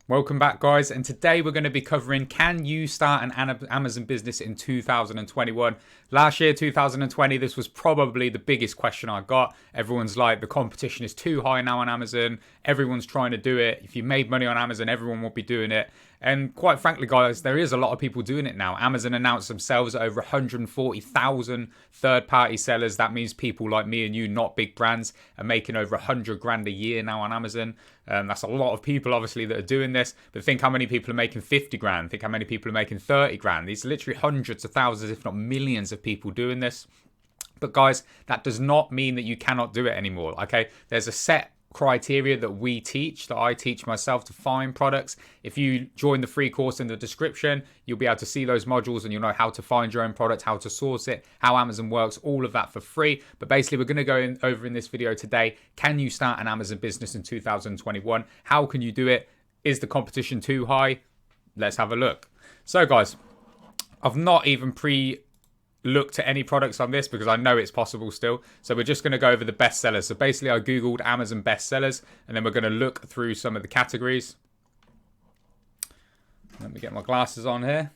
Welcome back, guys, and today we're going to be covering, can you start an Amazon business in 2021? Last year, 2020, this was probably the biggest question I got. Everyone's like, the competition is too high now on Amazon. Everyone's trying to do it. If you made money on Amazon, everyone will be doing it. And quite frankly, guys, there is a lot of people doing it now. Amazon announced themselves over 140,000 third-party sellers. That means people like me and you, not big brands, are making over 100 grand a year now on Amazon. That's a lot of people, obviously, that are doing this. But think how many people are making 50 grand. Think how many people are making 30 grand. These are literally hundreds of thousands, if not millions of people doing this. But guys, that does not mean that you cannot do it anymore, okay? There's a set criteria that we teach, that I teach myself, to find products. If you join the free course in the description, you'll be able to see those modules and you'll know how to find your own product, how to source it, how Amazon works, all of that for free. But basically, we're going to go over in this video today, can you start an Amazon business in 2021? How can you do it? Is the competition too high? Let's have a look. So guys, I've not even looked at any products on this because I know it's possible still. So we're just going to go over the best sellers. So basically I Googled Amazon best sellers and then we're going to look through some of the categories. Let me get my glasses on here.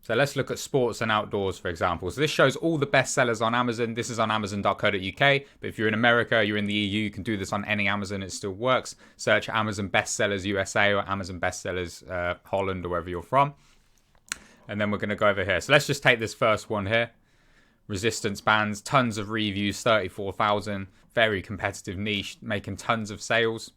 So let's look at sports and outdoors, for example. So this shows all the best sellers on Amazon. This is on amazon.co.uk. But if you're in America, you're in the EU, you can do this on any Amazon. It still works. Search Amazon bestsellers USA or Amazon bestsellers Holland or wherever you're from. And then we're going to go over here. So let's just take this first one here. Resistance bands, tons of reviews, 34,000. Very competitive niche, making tons of sales.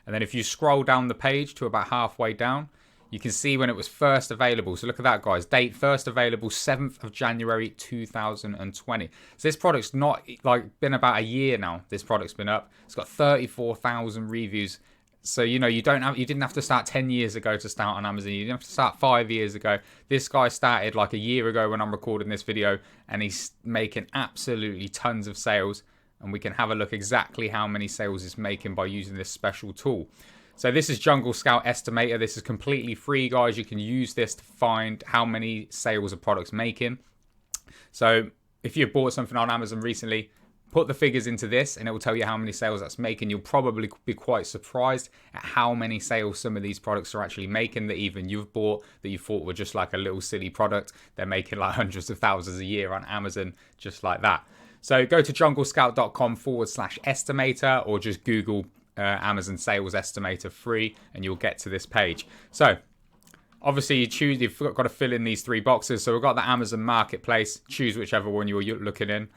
And then if you scroll down the page to about halfway down, you can see when it was first available. So look at that, guys. Date first available, 7th of January 2020. So this product's not like been about a year now. This product's been up. It's got 34,000 reviews. So, you know, you didn't have to start 10 years ago to start on Amazon. You didn't have to start 5 years ago. This guy started like a year ago when I'm recording this video, and he's making absolutely tons of sales. And we can have a look exactly how many sales he's making by using this special tool. So this is Jungle Scout Estimator. This is completely free, guys. You can use this to find how many sales a product's making. So if you've bought something on Amazon recently, put the figures into this and it will tell you how many sales that's making. You'll probably be quite surprised at how many sales some of these products are actually making that even you've bought that you thought were just like a little silly product. They're making like hundreds of thousands a year on Amazon just like that. So go to junglescout.com/estimator or just Google Amazon Sales Estimator free and you'll get to this page. So obviously you've got to fill in these 3 boxes. So we've got the Amazon Marketplace. Choose whichever one you're looking in.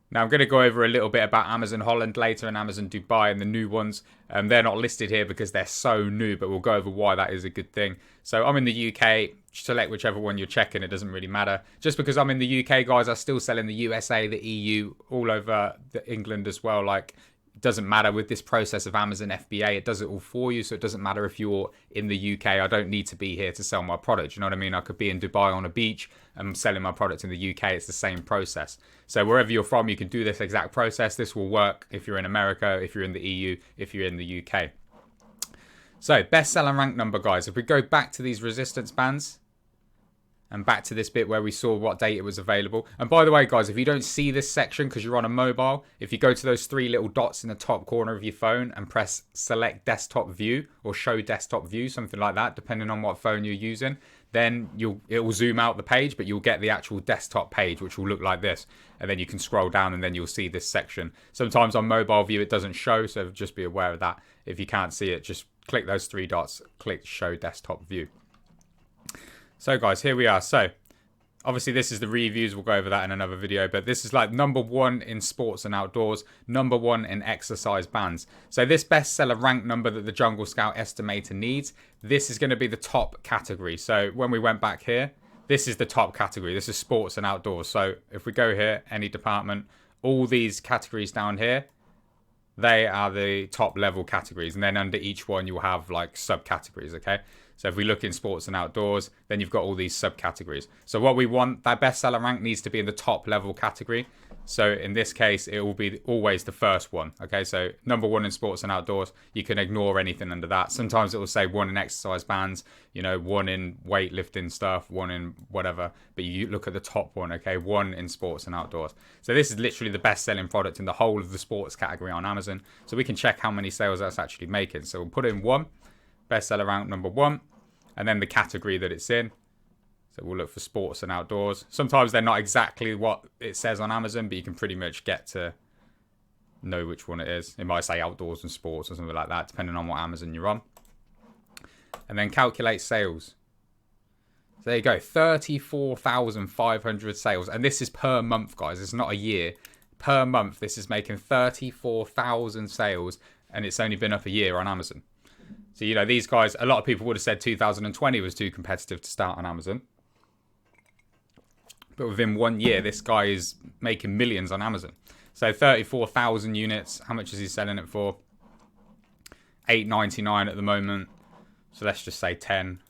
Now I'm going to go over a little bit about Amazon Holland later and Amazon Dubai and the new ones. They're not listed here because they're so new, but we'll go over why that is a good thing. So I'm in the UK. Select whichever one you're checking. It doesn't really matter. Just because I'm in the UK, guys, I still sell in the USA, the EU, all over England as well. Like, it doesn't matter with this process of Amazon FBA. It does it all for you. So it doesn't matter if you're in the UK. I don't need to be here to sell my product. You know what I mean? I could be in Dubai on a beach and selling my product in the UK. It's the same process. So wherever you're from, you can do this exact process. This will work if you're in America, if you're in the EU, if you're in the UK. So bestseller rank number, guys. If we go back to these resistance bands, and back to this bit where we saw what date it was available. And by the way, guys, if you don't see this section because you're on a mobile, if you go to those 3 little dots in the top corner of your phone and press select desktop view or show desktop view, something like that, depending on what phone you're using, then it will zoom out the page, but you'll get the actual desktop page, which will look like this. And then you can scroll down and then you'll see this section. Sometimes on mobile view, it doesn't show, so just be aware of that. If you can't see it, just click those 3 dots, click show desktop view. So guys, here we are. So obviously this is the reviews. We'll go over that in another video. But this is like number 1 in sports and outdoors. Number 1 in exercise bands. So this bestseller rank number that the Jungle Scout Estimator needs, this is going to be the top category. So when we went back here, this is the top category. This is sports and outdoors. So if we go here, any department, all these categories down here, they are the top level categories. And then under each one, you'll have like subcategories, okay? So if we look in sports and outdoors, then you've got all these subcategories. So what we want, that bestseller rank needs to be in the top level category. So in this case, it will be always the first one. Okay, so number one in sports and outdoors, you can ignore anything under that. Sometimes it will say one in exercise bands, you know, one in weightlifting stuff, one in whatever. But you look at the top one, okay, one in sports and outdoors. So this is literally the best selling product in the whole of the sports category on Amazon. So we can check how many sales that's actually making. So we'll put in one, bestseller rank number one, and then the category that it's in. So we'll look for sports and outdoors. Sometimes they're not exactly what it says on Amazon, but you can pretty much get to know which one it is. It might say outdoors and sports or something like that, depending on what Amazon you're on. And then calculate sales. So there you go, 34,500 sales. And this is per month, guys. It's not a year. Per month, this is making 34,000 sales, and it's only been up a year on Amazon. So, you know, these guys, a lot of people would have said 2020 was too competitive to start on Amazon. But within 1 year, this guy is making millions on Amazon. So 34,000 units. How much is he selling it for? $8.99 at the moment. So let's just say 10.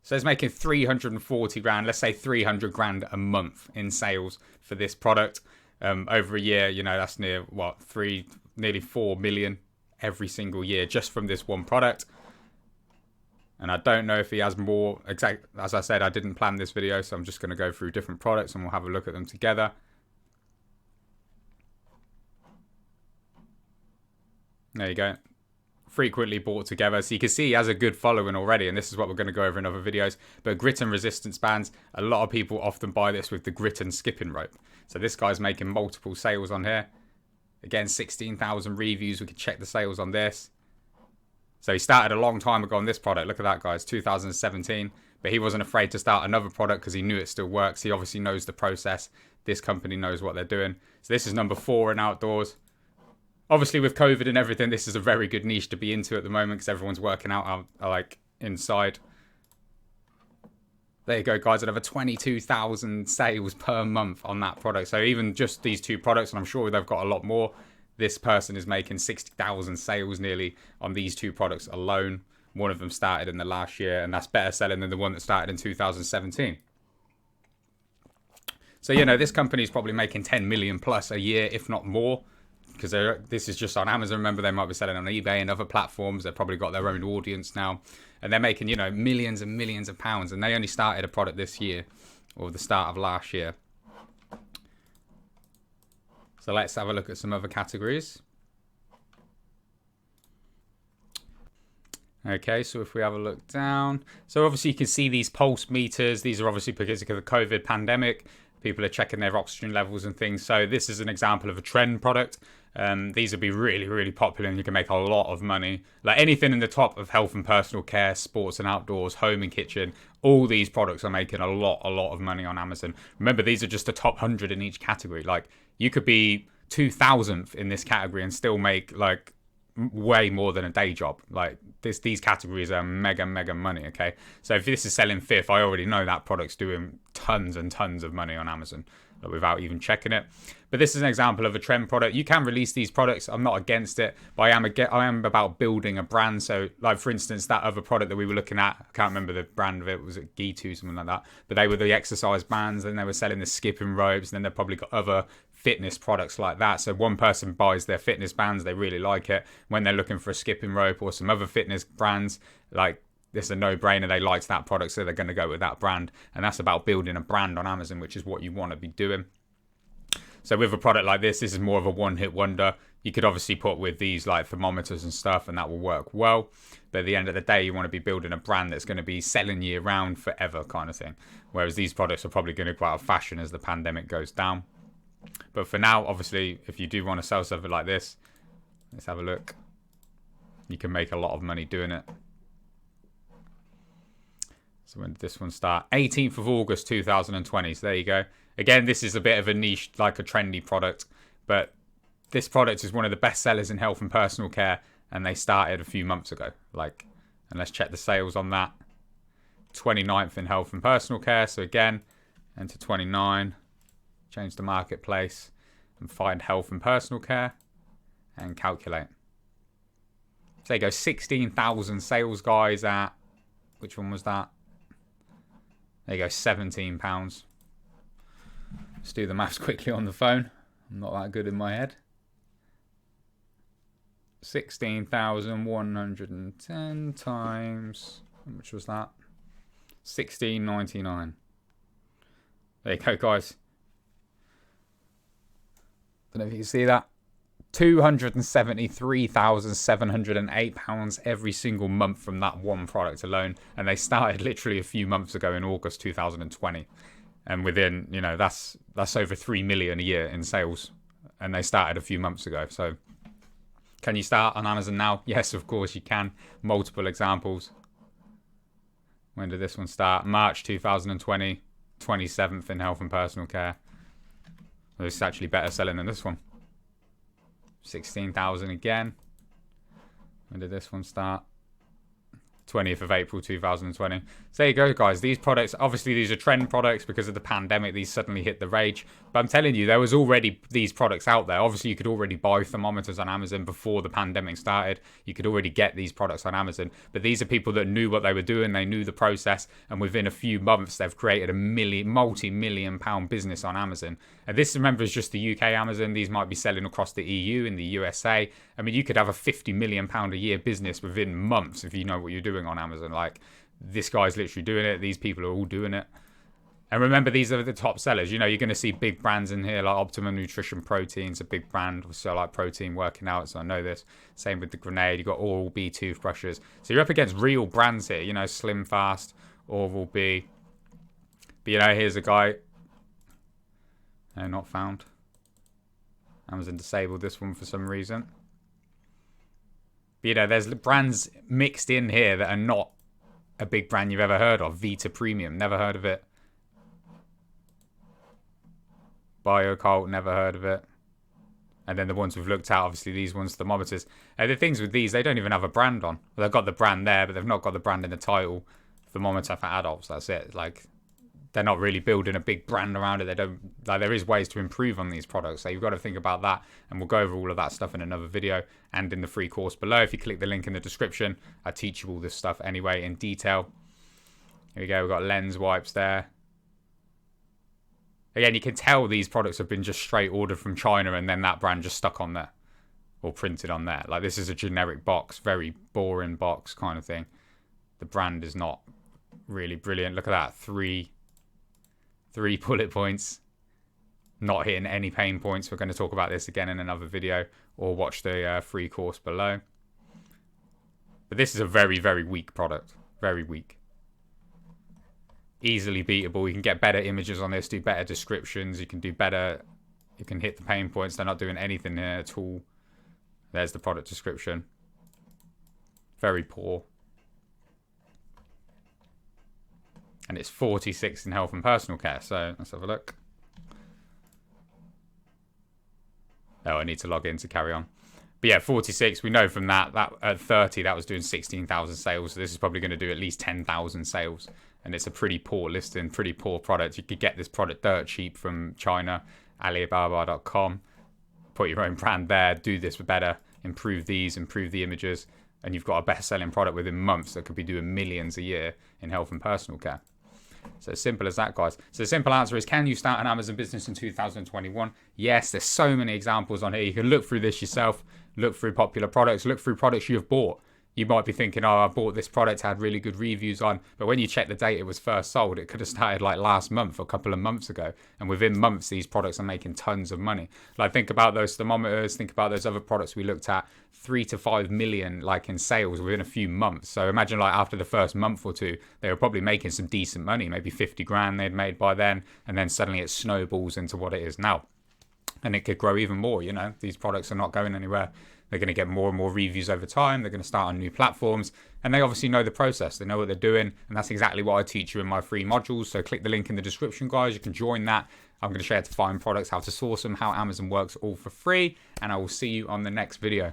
So he's making 340 grand. Let's say 300 grand a month in sales for this product. Over a year, you know, that's near, what, nearly 4 million every single year just from this one product. And I don't know if he has more. As I said, I didn't plan this video, so I'm just going to go through different products and we'll have a look at them together. There you go. Frequently bought together. So you can see he has a good following already, and this is what we're going to go over in other videos. But grit and resistance bands, a lot of people often buy this with the grit and skipping rope. So this guy's making multiple sales on here. Again, 16,000 reviews. We can check the sales on this. So he started a long time ago on this product. Look at that, guys, 2017. But he wasn't afraid to start another product because he knew it still works. He obviously knows the process. This company knows what they're doing. So this is number 4 in outdoors. Obviously, with COVID and everything, this is a very good niche to be into at the moment because everyone's working out like inside. There you go, guys. Another 22,000 sales per month on that product. So even just these 2 products, and I'm sure they've got a lot more. This person is making 60,000 sales nearly on these 2 products alone. One of them started in the last year, and that's better selling than the one that started in 2017. So, you know, this company is probably making 10 million plus a year, if not more, because this is just on Amazon. Remember, they might be selling on eBay and other platforms. They've probably got their own audience now, and they're making, you know, millions and millions of pounds, and they only started a product this year or the start of last year. So let's have a look at some other categories. Okay, so if we have a look down. So obviously you can see these pulse meters. These are obviously because of the COVID pandemic. People are checking their oxygen levels and things. So this is an example of a trend product. These will be really, really popular and you can make a lot of money. Like anything in the top of health and personal care, sports and outdoors, home and kitchen, all these products are making a lot of money on Amazon. Remember, these are just the top 100 in each category. Like you could be 2,000th in this category and still make like way more than a day job. Like these categories are mega money. Okay, so if this is selling 5th, I already know that product's doing tons and tons of money on Amazon without even checking it. But this is an example of a trend product. You can release these products. I'm not against it, but I am about building a brand. So like for instance, that other product that we were looking at, I can't remember the brand of it, was it G2, something like that, but they were the exercise bands and they were selling the skipping ropes, and then they've probably got other fitness products like that. So one person buys their fitness bands, they really like it. When they're looking for a skipping rope or some other fitness brands, like this is a no-brainer, they liked that product, so they're going to go with that brand. And that's about building a brand on Amazon, which is what you want to be doing. So with a product like this is more of a one-hit wonder. You could obviously put with these like thermometers and stuff, and that will work well. But at the end of the day, you want to be building a brand that's going to be selling year round forever kind of thing. Whereas these products are probably going to go out of fashion as the pandemic goes down. But for now, obviously, if you do want to sell something like this, let's have a look. You can make a lot of money doing it. So when did this one start? 18th of August 2020. So there you go. Again, this is a bit of a niche, like a trendy product. But this product is one of the best sellers in health and personal care. And they started a few months ago. Like, and let's check the sales on that. 29th in health and personal care. So again, enter 29. Change the marketplace. And find health and personal care. And calculate. So there you go, 16,000 sales, guys, at, which one was that? There you go, £17. Let's do the maths quickly on the phone. I'm not that good in my head. 16,110 times, how much was that? 16.99. There you go, guys. Don't know if you can see that. £273,708 every single month from that one product alone. And they started literally a few months ago in August 2020. And within, you know, that's over 3 million a year in sales. And they started a few months ago. So can you start on Amazon now? Yes, of course you can. Multiple examples. When did this one start? March 2020, 27th in health and personal care. This is actually better selling than this one. 16,000 again. When did this one start? 20th of April 2020. So there you go, guys. These products, obviously these are trend products because of the pandemic. These suddenly hit the rage. But I'm telling you, there was already these products out there. Obviously, you could already buy thermometers on Amazon before the pandemic started. You could already get these products on Amazon. But these are people that knew what they were doing. They knew the process. And within a few months, they've created a multi-million-pound business on Amazon. And this, remember, is just the UK Amazon. These might be selling across the EU, in the USA. I mean, you could have a £50 million a year business within months if you know what you're doing on Amazon. Like, this guy's literally doing it. These people are all doing it. And remember, these are the top sellers. You know, you're going to see big brands in here like Optimum Nutrition Protein's a big brand. So I like protein working out, so I know this. Same with the Grenade. You've got Oral-B toothbrushes. So you're up against real brands here. You know, Slim Fast, Oral-B. But, you know, here's a guy. No, not found. Amazon disabled this one for some reason. But, you know, there's brands mixed in here that are not a big brand you've ever heard of. Vita Premium, never heard of it. BioCult, never heard of it. And then the ones we've looked at, obviously these ones, thermometers. The things with these, they don't even have a brand on. Well, they've got the brand there, but they've not got the brand in the title. Thermometer for adults, that's it. Like, they're not really building a big brand around it. They don't, like, there is ways to improve on these products. So you've got to think about that. And we'll go over all of that stuff in another video and in the free course below. If you click the link in the description, I teach you all this stuff anyway in detail. Here we go. We've got lens wipes there. Again, you can tell these products have been just straight ordered from China and then that brand just stuck on there or printed on there. Like, this is a generic box, very boring box kind of thing. The brand is not really brilliant. Look at that. Three bullet points. Not hitting any pain points. We're going to talk about this again in another video or watch the free course below. But this is a very, very weak product. Very weak. Easily beatable. You can get better images on this, do better descriptions. You can do better. You can hit the pain points. They're not doing anything here at all. There's the product description. Very poor. And it's 46 in health and personal care. So let's have a look. Oh, I need to log in to carry on. But yeah, 46. We know from that at 30, that was doing 16,000 sales. So this is probably going to do at least 10,000 sales. And it's a pretty poor listing, pretty poor product. You could get this product dirt cheap from China, Alibaba.com. Put your own brand there, do this better, improve these, improve the images, and you've got a best-selling product within months that could be doing millions a year in health and personal care. So as simple as that, guys. So the simple answer is, can you start an Amazon business in 2021? Yes, there's so many examples on here. You can look through this yourself, look through popular products, look through products you've bought. You might be thinking, oh, I bought this product, had really good reviews on. But when you check the date it was first sold, it could have started like last month or a couple of months ago. And within months, these products are making tons of money. Like, think about those thermometers, think about those other products we looked at, 3 to 5 million like in sales within a few months. So imagine like after the first month or two, they were probably making some decent money, maybe 50 grand they'd made by then. And then suddenly it snowballs into what it is now. And it could grow even more, you know. These products are not going anywhere. They're going to get more and more reviews over time. They're going to start on new platforms. And they obviously know the process. They know what they're doing. And that's exactly what I teach you in my free modules. So click the link in the description, guys. You can join that. I'm going to share how to find products, how to source them, how Amazon works, all for free. And I will see you on the next video.